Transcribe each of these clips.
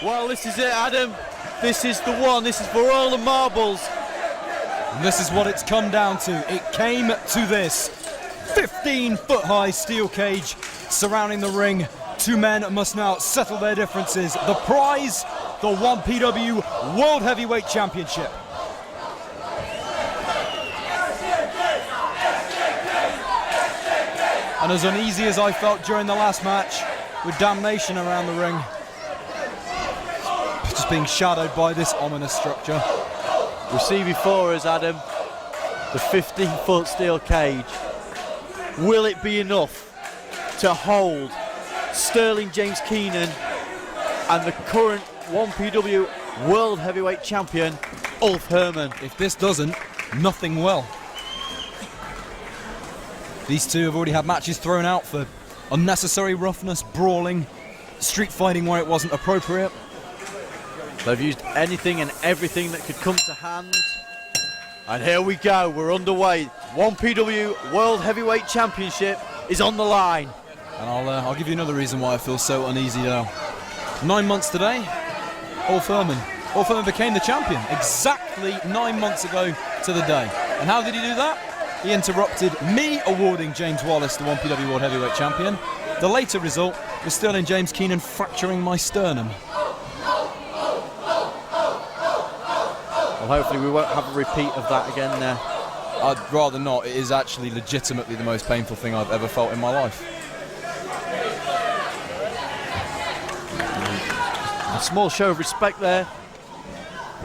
Well, this is it, Adam. This is the one. This is for all the marbles. And this is what it's come down to. It came to this. 15-foot high steel cage surrounding the ring. Two men must now settle their differences. The prize, the 1PW World Heavyweight Championship. And as uneasy as I felt during the last match, with damnation around the ring, just being shadowed by this ominous structure. We see before us, Adam, the 15-foot steel cage. Will it be enough to hold Sterling James Keenan and the current 1PW World Heavyweight Champion, Ulf Herman? If this doesn't, nothing will. These two have already had matches thrown out for unnecessary roughness, brawling, street fighting where it wasn't appropriate. They've used anything and everything that could come to hand. And here we go, we're underway. 1PW World Heavyweight Championship is on the line. And I'll give you another reason why I feel so uneasy now. 9 months today, Ulf Herman. Ulf Herman became the champion exactly 9 months ago to the day. And how did he do that? He interrupted me awarding James Wallace the 1PW World Heavyweight Champion. The later result was Sterling James Keenan fracturing my sternum. Well, hopefully we won't have a repeat of that again there. I'd rather not. It is actually legitimately the most painful thing I've ever felt in my life. A small show of respect there.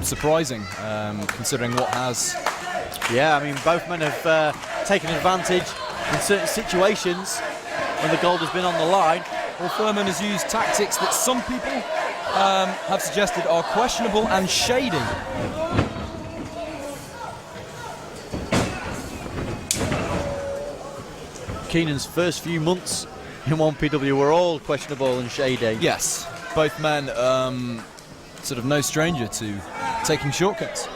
Surprising, considering what has... Yeah, I mean, both men have taken advantage in certain situations when the gold has been on the line. Ulf Herman has used tactics that some people have suggested are questionable and shady. Keenan's first few months in 1PW were all questionable and shady. Yes, both men sort of no stranger to taking shortcuts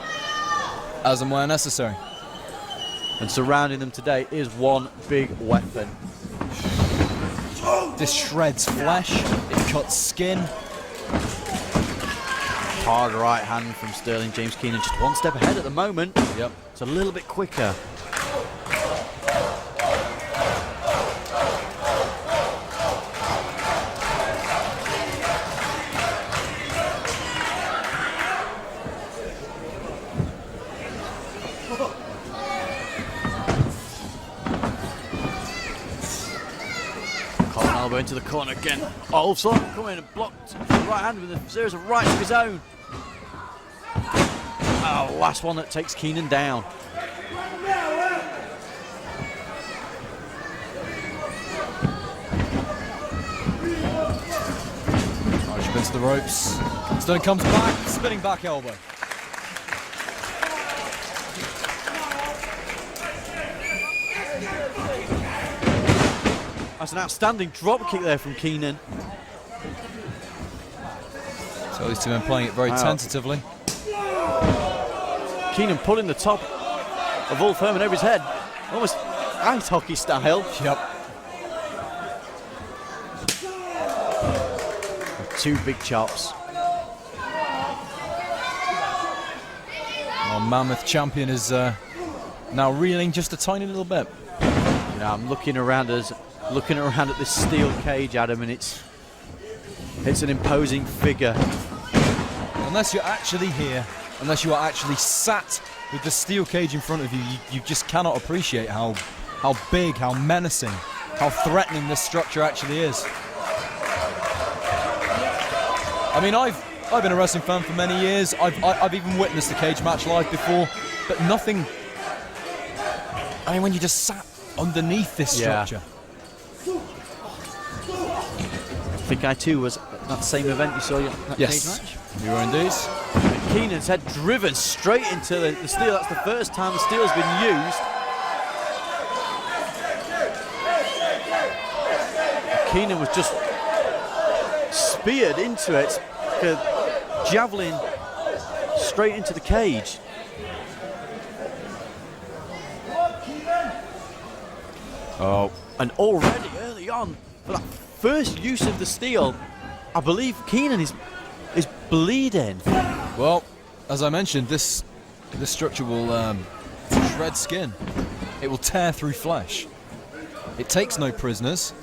as and where necessary. And surrounding them today is one big weapon. This shreds flesh, it cuts skin. Hard right hand from Sterling James Keenan, just one step ahead at the moment. Yep. It's a little bit quicker. Elbow into the corner again. Ulf's come in and blocked the right hand with a series of rights of his own. Oh, last one that takes Keenan down. Irish into the ropes. Stone comes back, spinning back elbow. That's an outstanding drop kick there from Keenan. So these two men playing it very tentatively. Keenan pulling the top of Ulf Herman over his head, almost ice hockey style. Yep. Two big chops. Our mammoth champion is now reeling just a tiny little bit. You know, I'm looking around at this steel cage, Adam, and it's an imposing figure. Unless you're actually here, unless you are actually sat with the steel cage in front of you, you just cannot appreciate how big, how menacing, how threatening this structure actually is. I mean, I've been a wrestling fan for many years. I've even witnessed a cage match live before, but nothing. I mean, when you just sat underneath this structure. I think I too was at that same event you saw that cage match. You were indeed. And Keenan's head driven straight into the steel. That's the first time the steel has been used. Keenan was just speared into it, like a javelin straight into the cage. Oh, and already early on, for that first use of the steel, I believe Keenan is is bleeding. Well, as I mentioned, this structure will shred skin. It will tear through flesh. It takes no prisoners.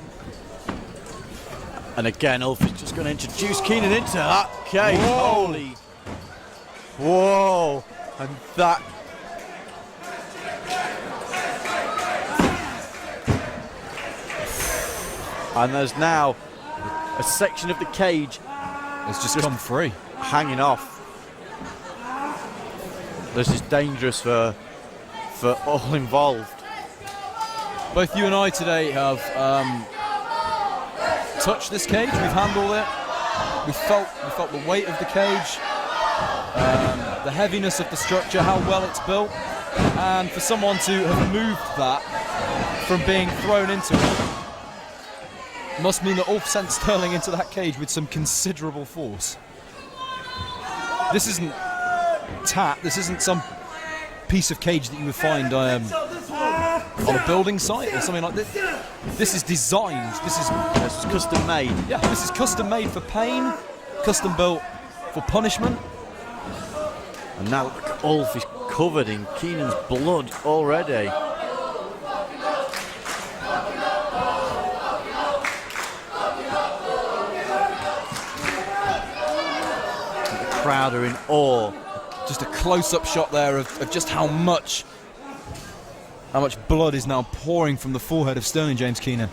And again, Ulf is just going to introduce Keenan into that cage. Whoa. Holy. Whoa. And that. And there's now a section of the cage It's just come free. hanging off. This is dangerous for all involved. Both you and I today have touched this cage. We've handled it. We felt the weight of the cage, the heaviness of the structure, how well it's built, and for someone to have moved that from being thrown into it must mean that Ulf sent Sterling into that cage with some considerable force. This isn't tat. This isn't some piece of cage that you would find on a building site or something like this. This is designed. This is custom made. Yeah, this is custom made for pain, custom built for punishment. And now look, Ulf is covered in Keenan's blood already. The crowd are in awe. Just a close-up shot there of just how much blood is now pouring from the forehead of Sterling James Keenan.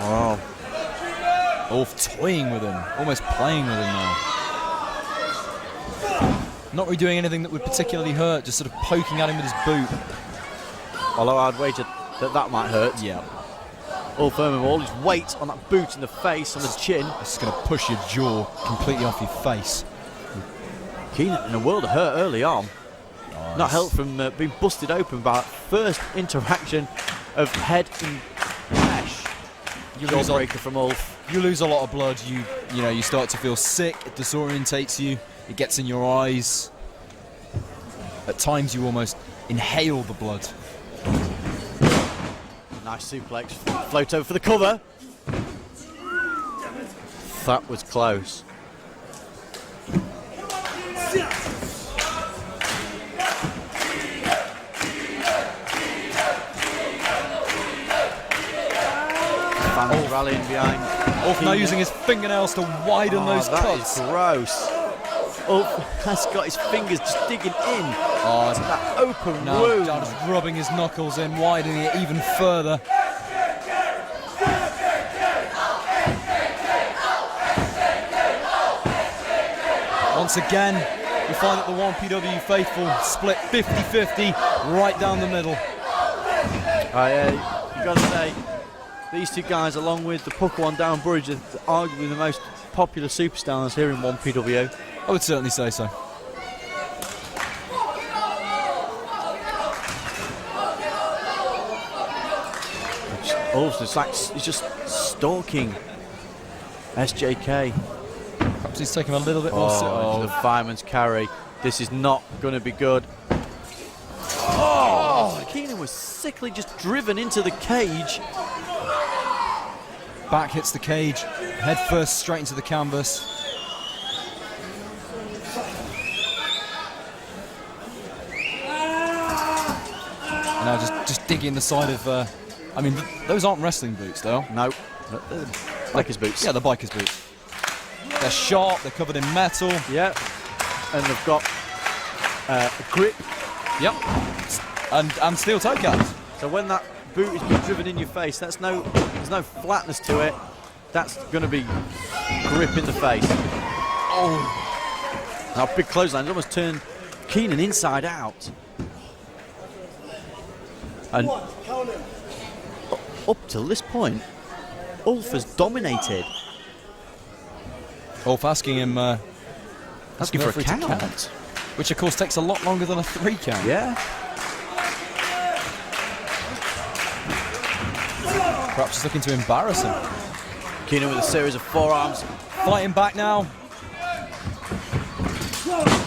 Wow. Ulf toying with him, almost playing with him now. Not really doing anything that would particularly hurt, just sort of poking at him with his boot. Although I'd wager that might hurt. Yeah. Ulf Herman with all his weight on that boot in the face, on the chin. It's going to push your jaw completely off your face. Keenan in a world of hurt early on. Nice. Not helped from being busted open by that first interaction of head and flesh. Jawbreaker from Ulf. You lose a lot of blood. You know you start to feel sick. It disorientates you. It gets in your eyes. At times you almost inhale the blood. Nice suplex. Float over for the cover. That was close. Fans rallying behind. Ulf now using his fingernails to widen those that cuts. is gross. Ulf has got his fingers just digging in. Oh, That open now wound. just rubbing his knuckles in, widening it even further. Once again, we find that the 1PW faithful split 50-50 right down the middle. You got to say, these two guys, along with the Pucker one down Burridge, are arguably the most popular superstars here in 1PW. I would certainly say so. Also, it's like he's just stalking SJK. Perhaps he's taking a little bit more. The fireman's carry. This is not going to be good. Keenan was sickly just driven into the cage. Back hits the cage, head first straight into the canvas. And now just digging the side of. I mean, those aren't wrestling boots, though. No, biker's boots. Yeah, the biker's boots. They're sharp. They're covered in metal. Yeah, and they've got a grip. Yep. And steel toe caps. So when that boot is being driven in your face, there's no flatness to it. That's going to be grip in the face. Oh! Now big clothesline almost turned Keenan inside out. And up till this point, Ulf has dominated. Ulf asking him. Asking for a count. Which of course takes a lot longer than a 3 count. Yeah. Perhaps he's looking to embarrass him. Keenan with a series of forearms. Fighting back now.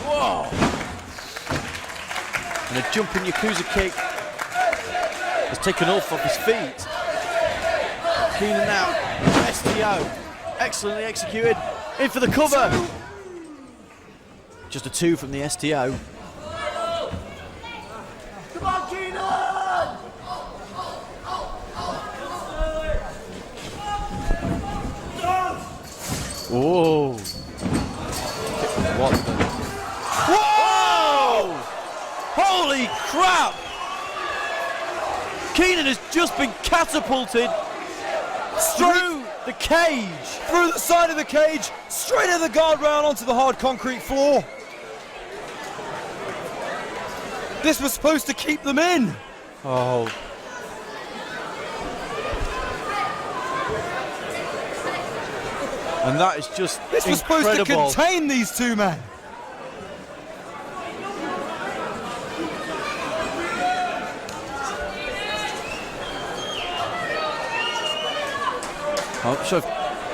Whoa! And a jumping Yakuza kick has taken Ulf off his feet. Keenan now, STO, excellently executed, in for the cover. Just a 2 from the STO. Come on, Keenan! Whoa! What the? Whoa! Holy crap! Keenan has just been catapulted through the cage. Through the side of the cage, straight at the guardrail onto the hard concrete floor. This was supposed to keep them in. Oh. And that is just This was supposed to contain these two men. I'm not sure if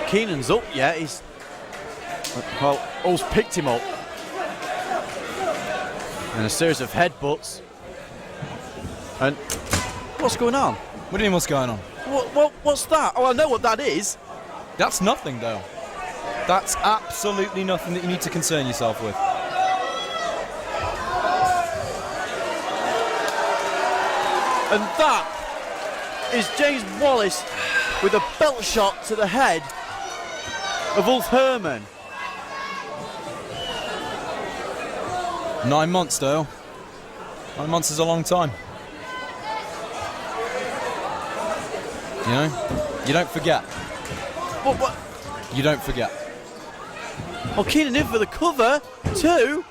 Keenan's up yet. He's, well, Ulf's picked him up. And a series of headbutts. And what's going on? What do you mean what's going on? What's that? Oh, I know what that is. That's nothing, Dale. That's absolutely nothing that you need to concern yourself with. And that is James Wallace with a belt shot to the head of Ulf Herman. 9 months, Dale. 9 months is a long time. You know, you don't forget. What? You don't forget. Oh, Keenan in for the cover. 2.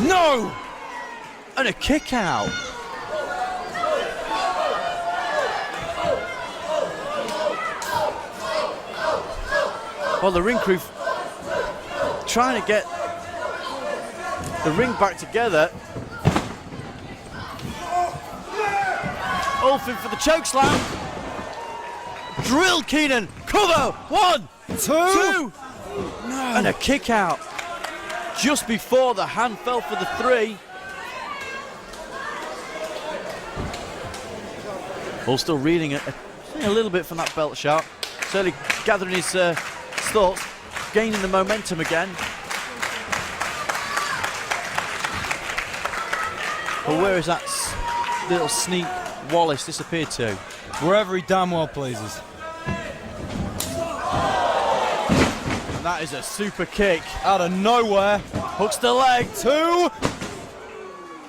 No! And a kick out. Well, the ring crew trying to get the ring back together. Ulf in for the choke slam. Drill Keenan. Cover. 1, 2. No. And a kick out. Just before the hand fell for the 3. Ulf still reeling a little bit from that belt shot. Certainly gathering his thoughts, gaining the momentum again. But where is that little sneak Wallace disappeared to? Wherever he damn well pleases. And that is a super kick. Out of nowhere. Hooks the leg. 2.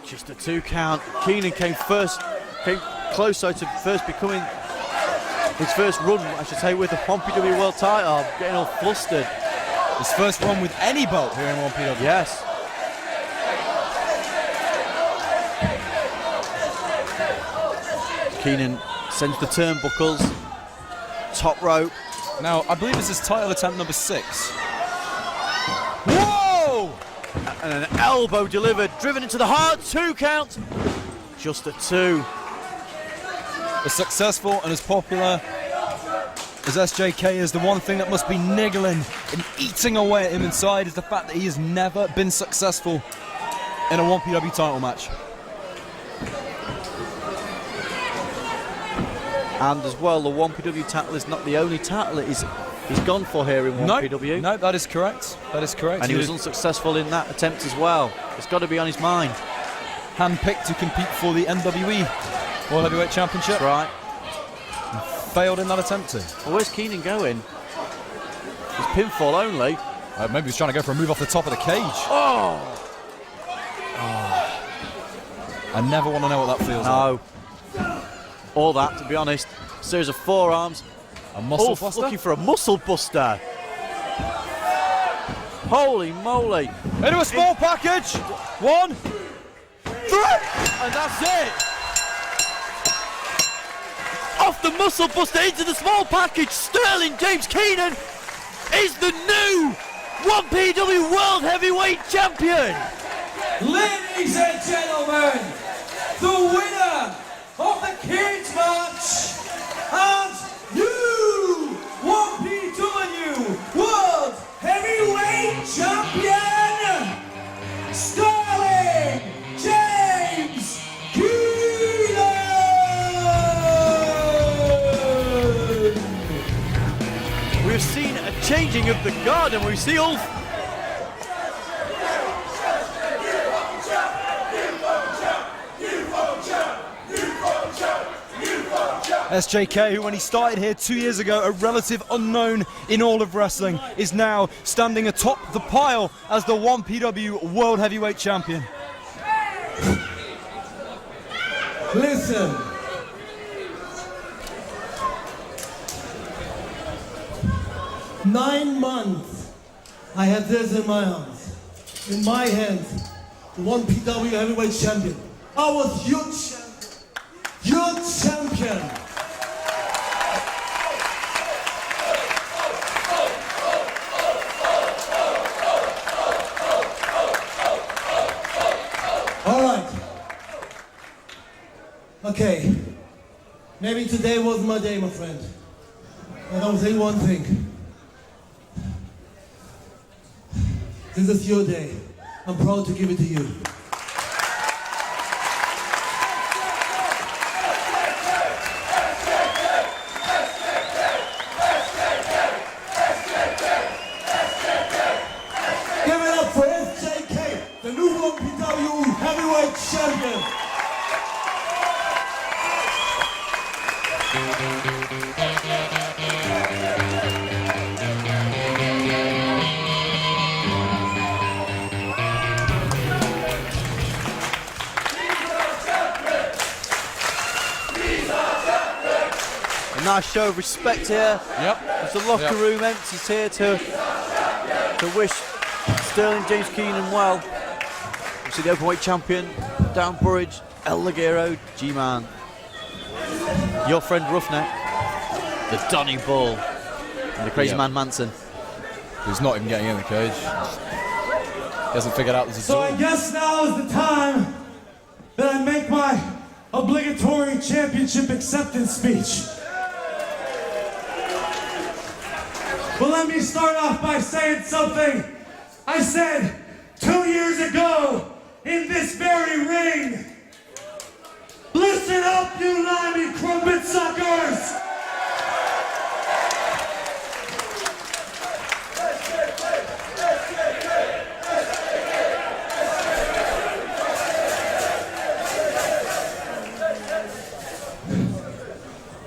Just a 2 count. Keenan came closer to first becoming his first run, I should say, with the 1PW World title. I'm getting all flustered. His first run with any belt here in 1PW. Yes. Keenan sends the turnbuckles. Top rope. Now, I believe this is title attempt number 6. Whoa! And an elbow delivered, driven into the heart. 2 count. Just a 2. As successful and as popular as SJK is, the one thing that must be niggling and eating away at him inside is the fact that he has never been successful in a 1PW title match. And as well, the 1PW title is not the only title that he's gone for here in 1PW. No, that is correct. That is correct. And he was unsuccessful in that attempt as well. It's got to be on his mind. Handpicked to compete for the NWE World Heavyweight Championship. That's right. Failed in that attempt to. Well, where's Keenan going? He's pinfall only. Maybe he's trying to go for a move off the top of the cage. Oh! I never want to know what that feels like. No. All that, to be honest. Series of forearms. A muscle buster? Looking for a muscle buster. Holy moly. Into a small package. 1, 3. And that's it. Off the muscle buster into the small package. Sterling James Keenan is the new 1PW World Heavyweight Champion. Ladies and gentlemen, the winner of the cage match and new 1PW World Heavyweight Champion, Sterling James changing of the guard, and we see Ulf. SJK, who when he started here 2 years ago, a relative unknown in all of wrestling, is now standing atop the pile as the 1PW World Heavyweight Champion. Listen. "9 months I had this in my arms, in my hands, the 1PW Heavyweight Champion. I was your champion. Your champion. All right. Okay. Maybe today wasn't my day, my friend. But I'll say one thing. This is your day. I'm proud to give it to you. Give it up for SJK, the new 1PW Heavyweight Champion. A nice show of respect here. Yep. There's the locker room empties here to wish Sterling James Keenan well. We see the openweight champion, Down Burridge, El Ligero, G-Man. Your friend Roughneck, the Donny Bull, and the Crazy Man Manson. Who's not even getting in the cage. He hasn't figured out there's a So door. I guess now is the time that I make my obligatory championship acceptance speech. But let me start off by saying something I said 2 years ago in this very ring. Listen up, you limey crumpet suckers!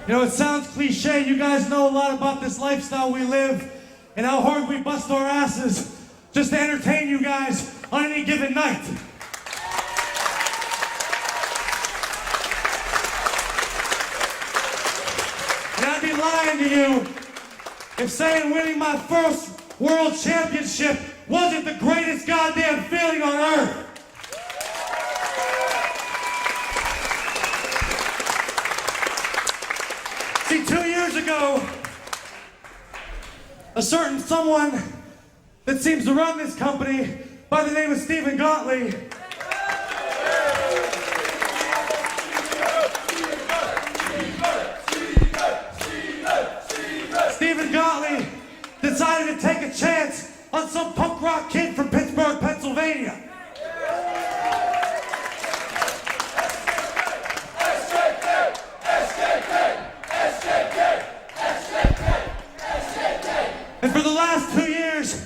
You know, it sounds cliche. You guys know a lot about this lifestyle we live and how hard we bust our asses just to entertain you guys on any given night. And I'd be lying to you if saying winning my first world championship wasn't the greatest goddamn feeling on earth. See, 2 years ago, a certain someone that seems to run this company by the name of Stephen Gottlieb decided to take a chance on some punk rock kid from Pittsburgh, Pennsylvania. And for the last 2 years,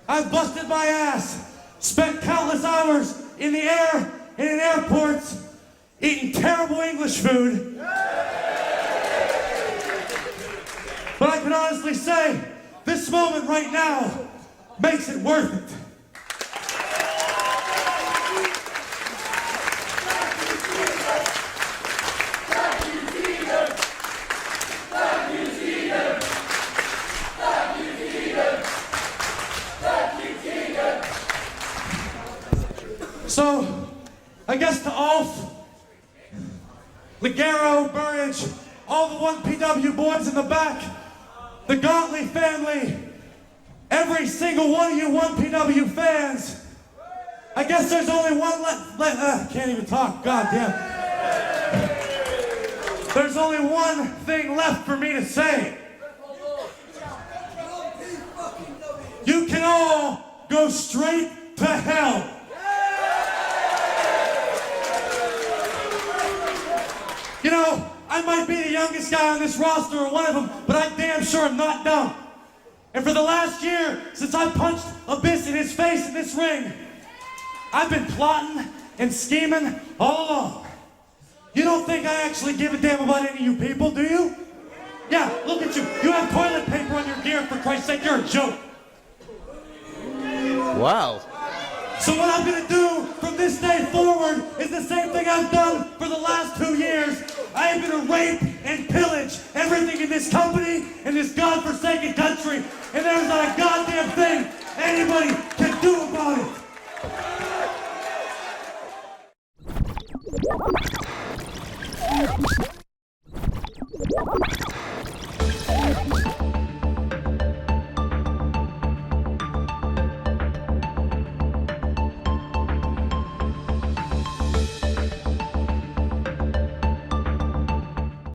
I've busted my ass, spent countless hours in the air and in airports, eating terrible English food. But I can honestly say, this moment right now makes it worth it. So, I guess to Ulf, Ligero, Burridge, all the 1PW boys in the back, the Gottlieb family, every single one of you 1PW fans, I guess there's only one left. Can't even talk, goddamn. There's only one thing left for me to say. You can all go straight to hell. You know, I might be the youngest guy on this roster or one of them, but I damn sure am not dumb. And for the last year, since I punched Abyss in his face in this ring, I've been plotting and scheming all along. You don't think I actually give a damn about any of you people, do you? Yeah, look at you. You have toilet paper on your gear, for Christ's sake, you're a joke. Wow. So what I'm gonna do from this day forward is the same thing I've done for the last 2 years. I am gonna rape and pillage everything in this company, in this godforsaken country, and there's not a goddamn thing anybody can do about it.